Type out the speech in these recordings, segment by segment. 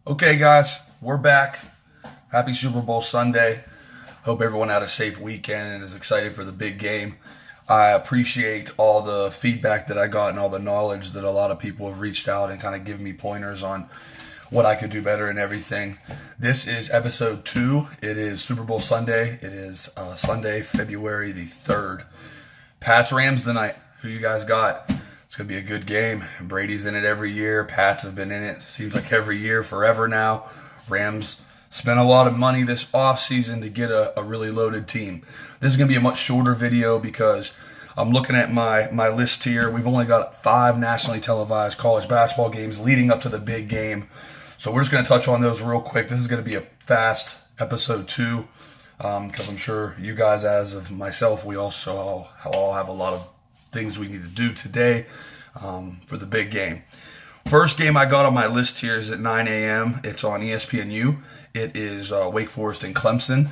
Okay, guys, we're back. Happy Super Bowl Sunday. Hope everyone had a safe weekend and is excited for the big game. I appreciate all the feedback that I got and all the knowledge that a lot of people have reached out and kind of given me pointers on what I could do better and everything. This is episode 2. It is Super Bowl Sunday. It is Sunday, February the 3rd. Pats Rams tonight. Who you guys got? It's going to be a good game. Brady's in it every year. Pats have been in it. Seems like every year, forever now. Rams spent a lot of money this offseason to get a really loaded team. This is going to be a much shorter video because I'm looking at my list here. We've only got 5 nationally televised college basketball games leading up to the big game. So we're just going to touch on those real quick. This is going to be a fast episode 2 because I'm sure you guys, as of myself, we also all have a lot of things we need to do today for the big game. First game I got on my list here is at 9 a.m. It's on ESPNU. It is Wake Forest and Clemson.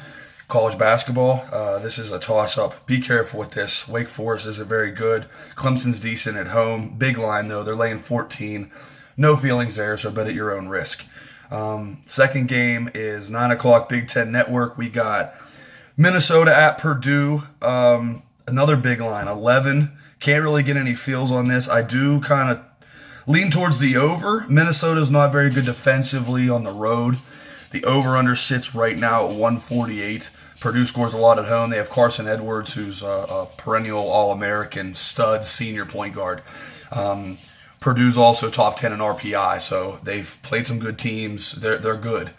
College basketball. This is a toss-up. Be careful with this. Wake Forest isn't very good. Clemson's decent at home. Big line, though. They're laying 14. No feelings there, so bet at your own risk. Second game is 9 o'clock Big Ten Network. We got Minnesota at Purdue. Another big line, 11. Can't really get any feels on this. I do kind of lean towards the over. Minnesota's not very good defensively on the road. The over-under sits right now at 148. Purdue scores a lot at home. They have Carson Edwards, who's a perennial All-American stud senior point guard. Purdue's also top 10 in RPI, so they've played some good teams. They're good.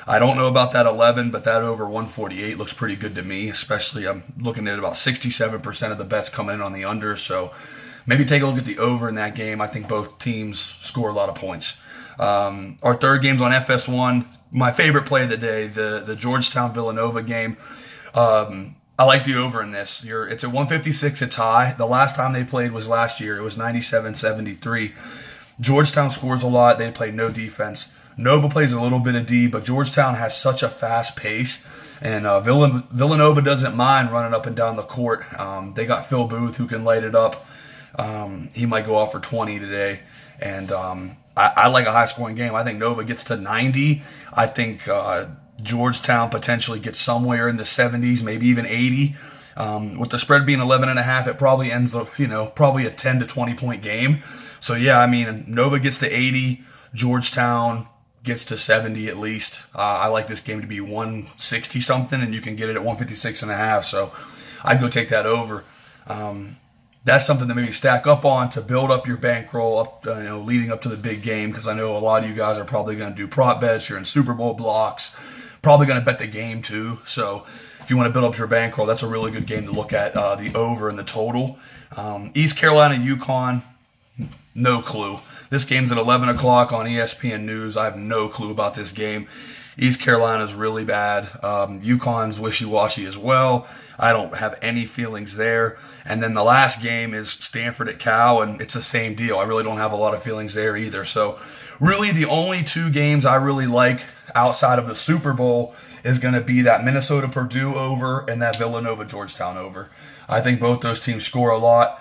I don't know about that 11, but that over 148 looks pretty good to me, especially I'm looking at about 67% of the bets coming in on the under, so maybe take a look at the over in that game. I think both teams score a lot of points. Our third game's on FS1. My favorite play of the day, the Georgetown-Villanova game. I like the over in this. It's at 156. It's high. The last time they played was last year. It was 97-73. Georgetown scores a lot. They play no defense. Nova plays a little bit of D, but Georgetown has such a fast pace, and Villanova doesn't mind running up and down the court. They got Phil Booth, who can light it up. He might go off for 20 today, and I like a high-scoring game. I think Nova gets to 90. I think Georgetown potentially gets somewhere in the 70s, maybe even 80. With the spread being 11.5, it probably ends up, probably a 10 to 20 point game. So yeah, I mean, Nova gets to 80, Georgetown gets to 70 at least. I like this game to be 160 something, and you can get it at 156.5. So I'd go take that over. That's something to maybe stack up on to build up your bankroll up, leading up to the big game. Because I know a lot of you guys are probably going to do prop bets. You're in Super Bowl blocks. Probably going to bet the game too. So if you want to build up your bankroll, that's a really good game to look at. The over and the total. East Carolina, UConn, no clue. This game's at 11 o'clock on ESPN News. I have no clue about this game. East Carolina's really bad. UConn's wishy-washy as well. I don't have any feelings there. And then the last game is Stanford at Cal, and it's the same deal. I really don't have a lot of feelings there either. So really the only 2 games I really like outside of the Super Bowl is going to be that Minnesota-Purdue over and that Villanova-Georgetown over. I think both those teams score a lot.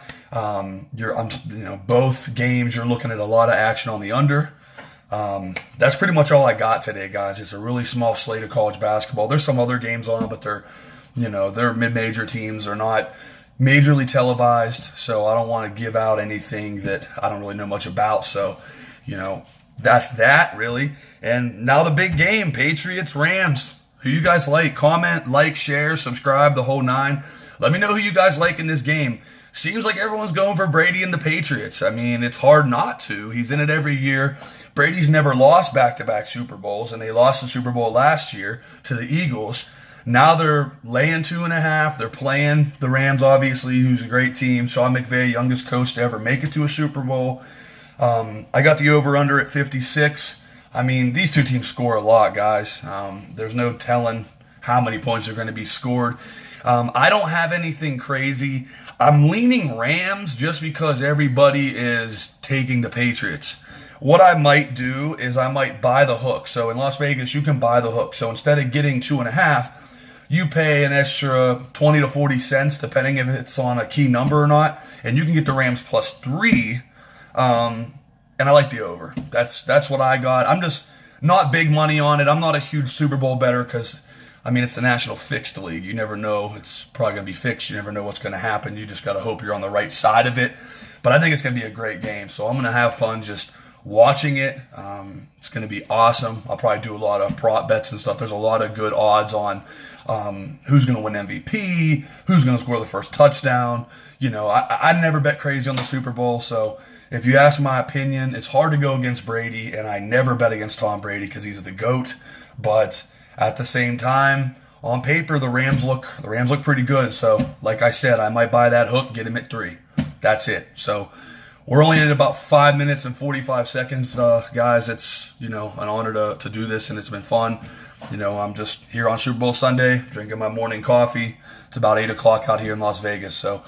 Both games you're looking at a lot of action on the under. That's pretty much all I got today, guys. It's a really small slate of college basketball. There's some other games on, but they're mid-major teams. They're not majorly televised, so I don't want to give out anything that I don't really know much about. So, that's that, really. And now the big game, Patriots-Rams. Who you guys like? Comment, like, share, subscribe, the whole 9. Let me know who you guys like in this game. Seems like everyone's going for Brady and the Patriots. I mean, it's hard not to. He's in it every year. Brady's never lost back-to-back Super Bowls, and they lost the Super Bowl last year to the Eagles. Now they're laying 2.5. They're playing the Rams, obviously, who's a great team. Sean McVay, youngest coach to ever make it to a Super Bowl. I got the over-under at 56. I mean, these 2 teams score a lot, guys. There's no telling how many points are going to be scored. I don't have anything crazy. I'm leaning Rams just because everybody is taking the Patriots. What I might do is I might buy the hook. So in Las Vegas, you can buy the hook. So instead of getting 2.5, you pay an extra 20 to 40 cents, depending if it's on a key number or not, and you can get the Rams plus 3. And I like the over. That's what I got. I'm just Not big money on it. I'm not a huge Super Bowl bettor because, I mean, it's the National Fixed League. You never know. It's probably going to be fixed. You never know what's going to happen. You just got to hope you're on the right side of it. But I think it's going to be a great game. So I'm going to have fun just watching it. It's going to be awesome. I'll probably do a lot of prop bets and stuff. There's a lot of good odds on who's going to win MVP, who's going to score the first touchdown. You know, I never bet crazy on the Super Bowl. So if you ask my opinion, it's hard to go against Brady, and I never bet against Tom Brady because he's the GOAT. But at the same time, on paper, the Rams look pretty good. So, like I said, I might buy that hook, get him at 3. That's it. So we're only at about 5 minutes and 45 seconds, guys. It's, you know, an honor to do this, and it's been fun. You know, I'm just here on Super Bowl Sunday, drinking my morning coffee. It's about 8 o'clock out here in Las Vegas. So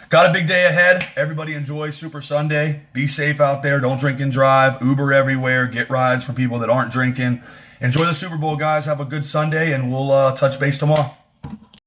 got a big day ahead. Everybody enjoy Super Sunday. Be safe out there. Don't drink and drive. Uber everywhere. Get rides from people that aren't drinking. Enjoy the Super Bowl, guys. Have a good Sunday, and we'll touch base tomorrow.